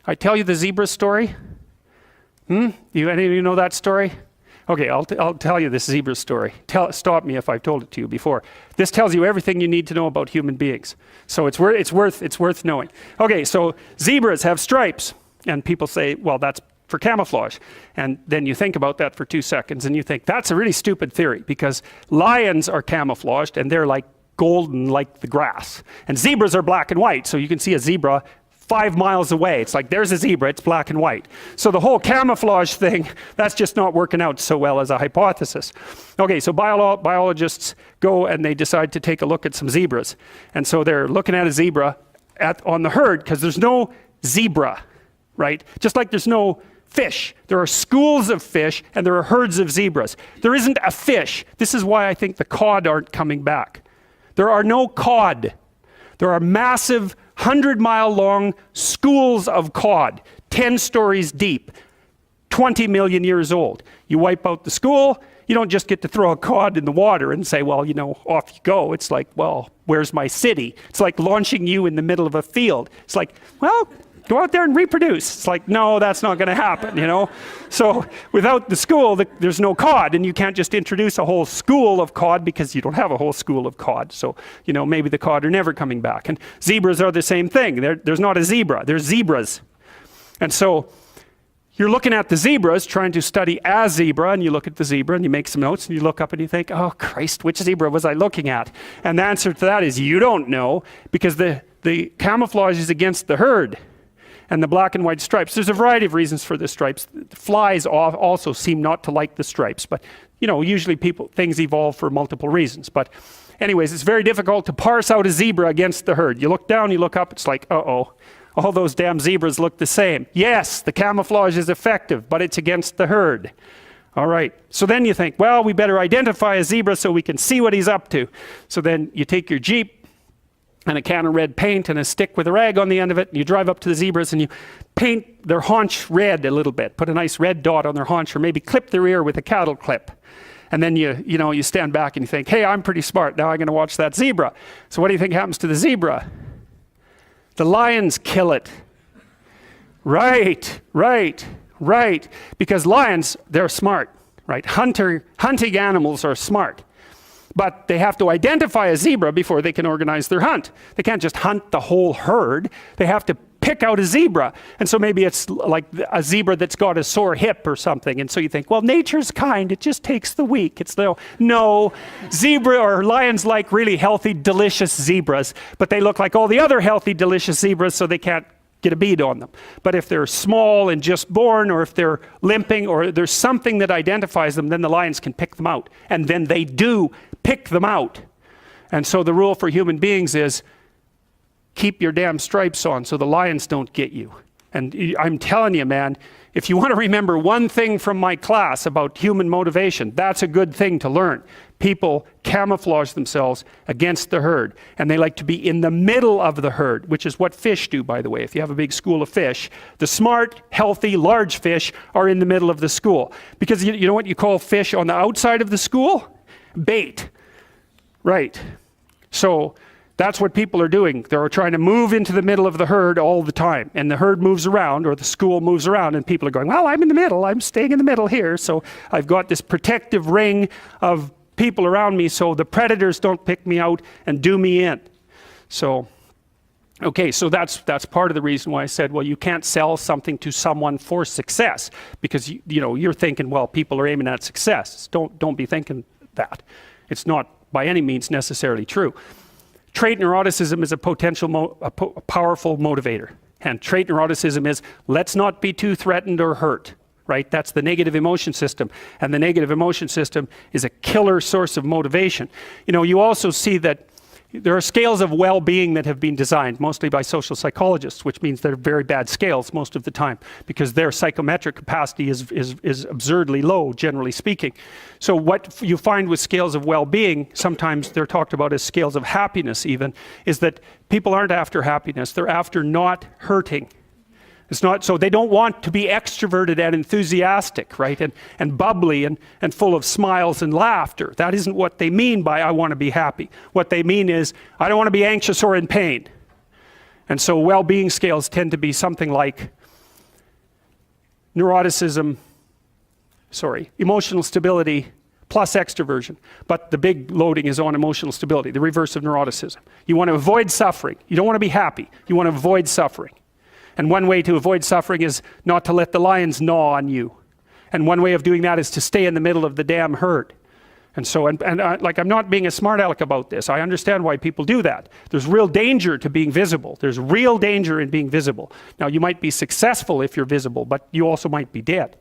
I tell you the zebra story? Any of you know that story? Okay, I'll tell you this zebra story. Stop me if I've told it to you before. This tells you everything you need to know about human beings. So it's worth knowing. Okay, so zebras have stripes, and people say, well, that's for camouflage. And then you think about that for 2 seconds, and you think, that's a really stupid theory, because lions are camouflaged, and they're like golden like the grass. And zebras are black and white, so you can see a zebra 5 miles away. It's like, there's a zebra, it's black and white. So the whole camouflage thing, that's just not working out so well as a hypothesis. Okay, so biologists go and they decide to take a look at some zebras. And so they're looking at a zebra on the herd, because there's no zebra, right? Just like there's no fish. There are schools of fish and there are herds of zebras. There isn't a fish. This is why I think the cod aren't coming back. There are no cod. There are massive 100-mile long schools of cod, 10 stories deep, 20 million years old. You wipe out the school, you don't just get to throw a cod in the water and say, well, you know, off you go. It's like, well, where's my city? It's like launching you in the middle of a field. It's like, well, go out there and reproduce. It's like, no, that's not going to happen, you know? So without the school, there's no cod, and you can't just introduce a whole school of cod because you don't have a whole school of cod. So, you know, maybe the cod are never coming back. And zebras are the same thing. There's not a zebra, there's zebras. And so you're looking at the zebras, trying to study a zebra, and you look at the zebra and you make some notes and you look up and you think, oh Christ, which zebra was I looking at? And the answer to that is you don't know, because the camouflage is against the herd. And the black and white stripes. There's a variety of reasons for the stripes. Flies also seem not to like the stripes, but you know, usually things evolve for multiple reasons. But anyways, it's very difficult to parse out a zebra against the herd. You look down, you look up, it's like, uh-oh, all those damn zebras look the same. Yes, the camouflage is effective, but it's against the herd. All right, so then you think, well, we better identify a zebra so we can see what he's up to. So then you take your Jeep, and a can of red paint and a stick with a rag on the end of it, and you drive up to the zebras and you paint their haunch red a little bit, put a nice red dot on their haunch, or maybe clip their ear with a cattle clip. And then you stand back and you think, hey, I'm pretty smart, now I'm going to watch that zebra. So what do you think happens to the zebra? The lions kill it. Right. Because lions, they're smart, right? Hunting animals are smart. But they have to identify a zebra before they can organize their hunt. They can't just hunt the whole herd. They have to pick out a zebra. And so maybe it's like a zebra that's got a sore hip or something. And so you think, well, nature's kind. It just takes the weak. No, zebra or lions like really healthy, delicious zebras. But they look like all the other healthy, delicious zebras, so they can't get a bead on them. But if they're small and just born, or if they're limping, or there's something that identifies them, then the lions can pick them out. And then they do pick them out. And so the rule for human beings is keep your damn stripes on so the lions don't get you. And I'm telling you, man, if you want to remember one thing from my class about human motivation, that's a good thing to learn. People camouflage themselves against the herd, and they like to be in the middle of the herd, which is what fish do, by the way. If you have a big school of fish, the smart, healthy, large fish are in the middle of the school. Because you know what you call fish on the outside of the school? Bait. Right. So that's what people are doing. They're trying to move into the middle of the herd all the time. And the herd moves around, or the school moves around, and people are going, well, I'm in the middle. I'm staying in the middle here. So I've got this protective ring of people around me so the predators don't pick me out and do me in. So, okay, so that's part of the reason why I said, well, you can't sell something to someone for success, because you're thinking, well, people are aiming at success. Don't be thinking that. It's not by any means necessarily true. Trait neuroticism is a powerful motivator. And trait neuroticism is, let's not be too threatened or hurt, right? That's the negative emotion system. And the negative emotion system is a killer source of motivation. You also see that there are scales of well-being that have been designed, mostly by social psychologists, which means they're very bad scales most of the time, because their psychometric capacity is absurdly low, generally speaking. So what you find with scales of well-being, sometimes they're talked about as scales of happiness even, is that people aren't after happiness, they're after not hurting. It's not, so they don't want to be extroverted and enthusiastic, right? And bubbly and full of smiles and laughter. That isn't what they mean by I want to be happy. What they mean is I don't want to be anxious or in pain. And so well-being scales tend to be something like emotional stability plus extroversion. But the big loading is on emotional stability, the reverse of neuroticism. You want to avoid suffering. You don't want to be happy. You want to avoid suffering. And one way to avoid suffering is not to let the lions gnaw on you. And one way of doing that is to stay in the middle of the damn herd. And so, like, I'm not being a smart aleck about this. I understand why people do that. There's real danger to being visible. There's real danger in being visible. Now, you might be successful if you're visible, but you also might be dead.